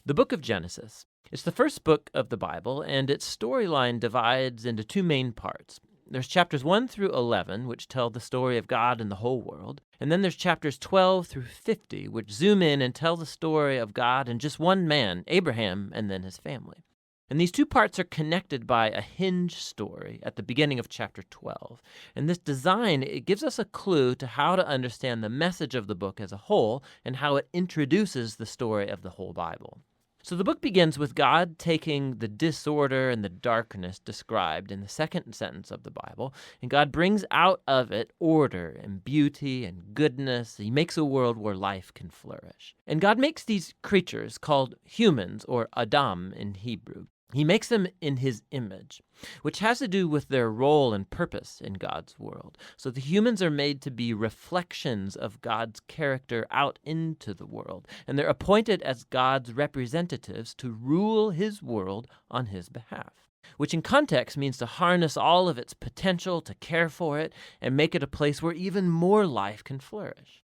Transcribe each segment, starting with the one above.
The book of Genesis. It's the first book of the Bible, and its storyline divides into two main parts. There's chapters 1 through 11, which tell the story of God and the whole world. And then there's chapters 12 through 50, which zoom in and tell the story of God and just one man, Abraham, and then his family. And these two parts are connected by a hinge story at the beginning of chapter 12. And this design, it gives us a clue to how to understand the message of the book as a whole and how it introduces the story of the whole Bible. So the book begins with God taking the disorder and the darkness described in the second sentence of the Bible, and God brings out of it order and beauty and goodness. He makes a world where life can flourish. And God makes these creatures called humans, or Adam in Hebrew. He makes them in his image, which has to do with their role and purpose in God's world. So the humans are made to be reflections of God's character out into the world, and they're appointed as God's representatives to rule his world on his behalf, which in context means to harness all of its potential, to care for it, and make it a place where even more life can flourish.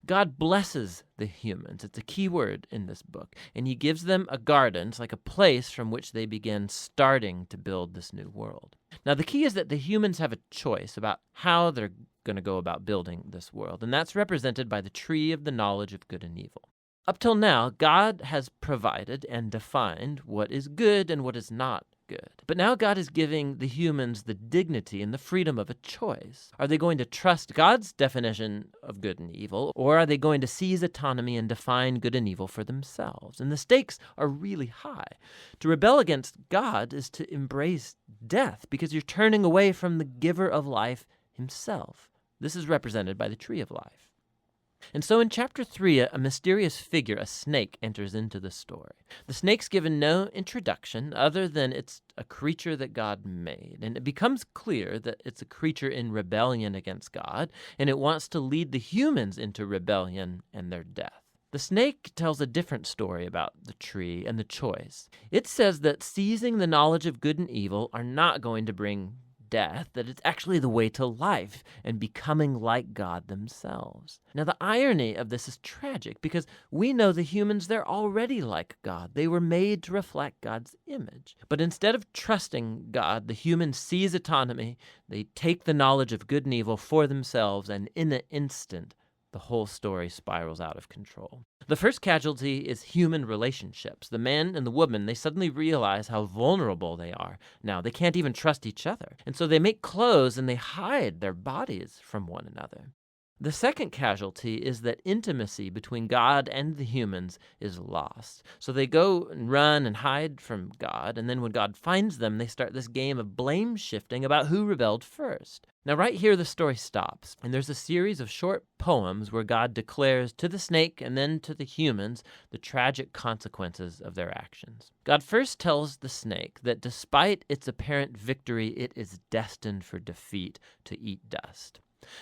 God blesses the humans. It's a key word in this book. And he gives them a garden. It's like a place from which they begin starting to build this new world. Now, the key is that the humans have a choice about how they're going to go about building this world. And that's represented by the tree of the knowledge of good and evil. Up till now, God has provided and defined what is good and what is not good. But now God is giving the humans the dignity and the freedom of a choice. Are they going to trust God's definition of good and evil, or are they going to seize autonomy and define good and evil for themselves? And the stakes are really high. To rebel against God is to embrace death, because you're turning away from the giver of life himself. This is represented by the tree of life. And so in chapter 3, a mysterious figure, a snake, enters into the story. The snake's given no introduction other than it's a creature that God made. And it becomes clear that it's a creature in rebellion against God, and it wants to lead the humans into rebellion and their death. The snake tells a different story about the tree and the choice. It says that seizing the knowledge of good and evil are not going to bring death, that it's actually the way to life and becoming like God themselves. Now, the irony of this is tragic because we know the humans, they're already like God. They were made to reflect God's image. But instead of trusting God, the humans seize autonomy, they take the knowledge of good and evil for themselves, and in an instant, the whole story spirals out of control. The first casualty is human relationships. The man and the woman, they suddenly realize how vulnerable they are. Now, they can't even trust each other. And so they make clothes and they hide their bodies from one another. The second casualty is that intimacy between God and the humans is lost. So they go and run and hide from God, and then when God finds them, they start this game of blame shifting about who rebelled first. Now, right here, the story stops, and there's a series of short poems where God declares to the snake and then to the humans the tragic consequences of their actions. God first tells the snake that despite its apparent victory, it is destined for defeat, to eat dust.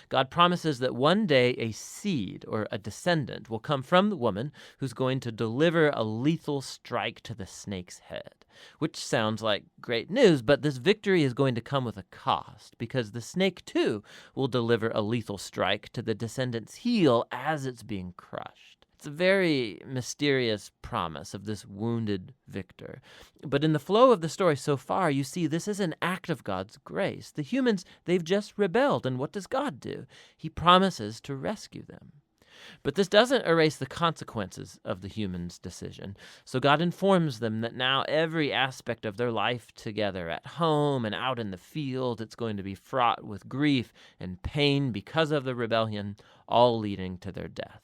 God promises that one day a seed or a descendant will come from the woman who's going to deliver a lethal strike to the snake's head, which sounds like great news, but this victory is going to come with a cost because the snake too will deliver a lethal strike to the descendant's heel as it's being crushed. It's a very mysterious promise of this wounded victor. But in the flow of the story so far, you see this is an act of God's grace. The humans, they've just rebelled, and what does God do? He promises to rescue them. But this doesn't erase the consequences of the humans' decision. So God informs them that now every aspect of their life together, at home and out in the field, it's going to be fraught with grief and pain because of the rebellion, all leading to their death.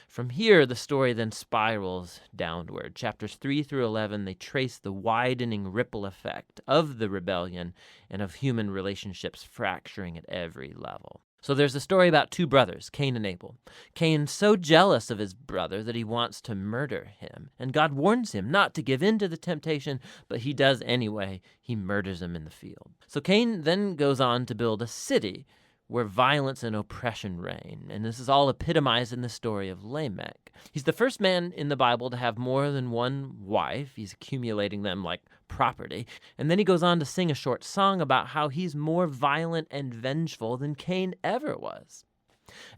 From here, the story then spirals downward. Chapters 3 through 11, they trace the widening ripple effect of the rebellion and of human relationships fracturing at every level. So there's a story about two brothers, Cain and Abel. Cain's so jealous of his brother that he wants to murder him. And God warns him not to give in to the temptation, but he does anyway. He murders him in the field. So Cain then goes on to build a city where violence and oppression reign. And this is all epitomized in the story of Lamech. He's the first man in the Bible to have more than one wife. He's accumulating them like property. And then he goes on to sing a short song about how he's more violent and vengeful than Cain ever was.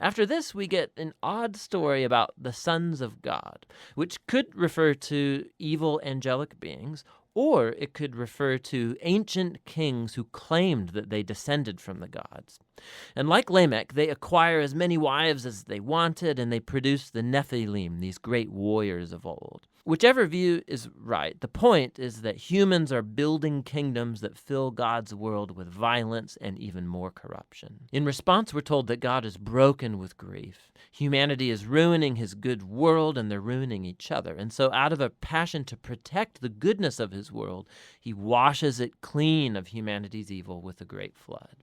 After this, we get an odd story about the sons of God, which could refer to evil angelic beings, or it could refer to ancient kings who claimed that they descended from the gods. And like Lamech, they acquire as many wives as they wanted, and they produce the Nephilim, these great warriors of old. Whichever view is right, the point is that humans are building kingdoms that fill God's world with violence and even more corruption. In response, we're told that God is broken with grief. Humanity is ruining his good world, and they're ruining each other. And so out of a passion to protect the goodness of his world, he washes it clean of humanity's evil with a great flood.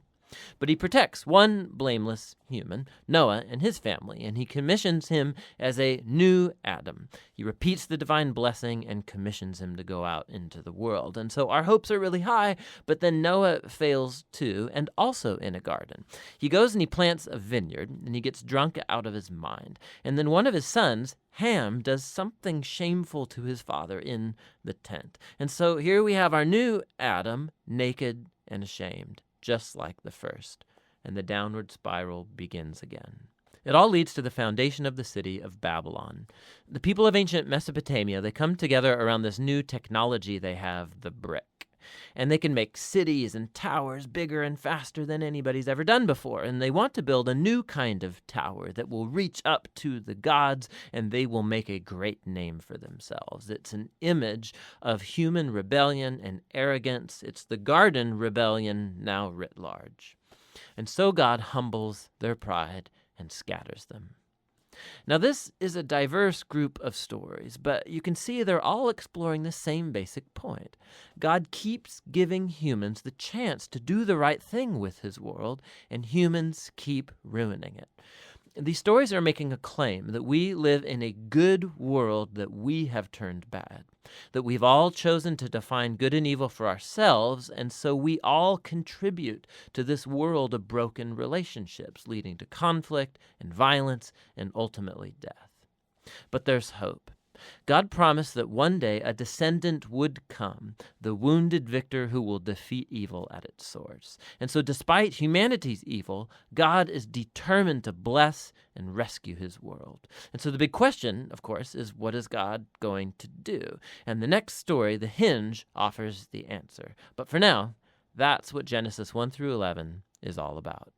But he protects one blameless human, Noah, and his family, and he commissions him as a new Adam. He repeats the divine blessing and commissions him to go out into the world. And so our hopes are really high, but then Noah fails too, and also in a garden. He goes and he plants a vineyard, and he gets drunk out of his mind. And then one of his sons, Ham, does something shameful to his father in the tent. And so here we have our new Adam, naked and ashamed, just like the first, and the downward spiral begins again. It all leads to the foundation of the city of Babylon. The people of ancient Mesopotamia, they come together around this new technology they have, the brick. And they can make cities and towers bigger and faster than anybody's ever done before. And they want to build a new kind of tower that will reach up to the gods, and they will make a great name for themselves. It's an image of human rebellion and arrogance. It's the garden rebellion now writ large. And so God humbles their pride and scatters them. Now, this is a diverse group of stories, but you can see they're all exploring the same basic point. God keeps giving humans the chance to do the right thing with his world, and humans keep ruining it. These stories are making a claim that we live in a good world that we have turned bad, that we've all chosen to define good and evil for ourselves, and so we all contribute to this world of broken relationships, leading to conflict and violence and ultimately death. But there's hope. God promised that one day a descendant would come, the wounded victor who will defeat evil at its source. And so despite humanity's evil, God is determined to bless and rescue his world. And so the big question, of course, is what is God going to do? And the next story, The Hinge, offers the answer. But for now, that's what Genesis 1 through 11 is all about.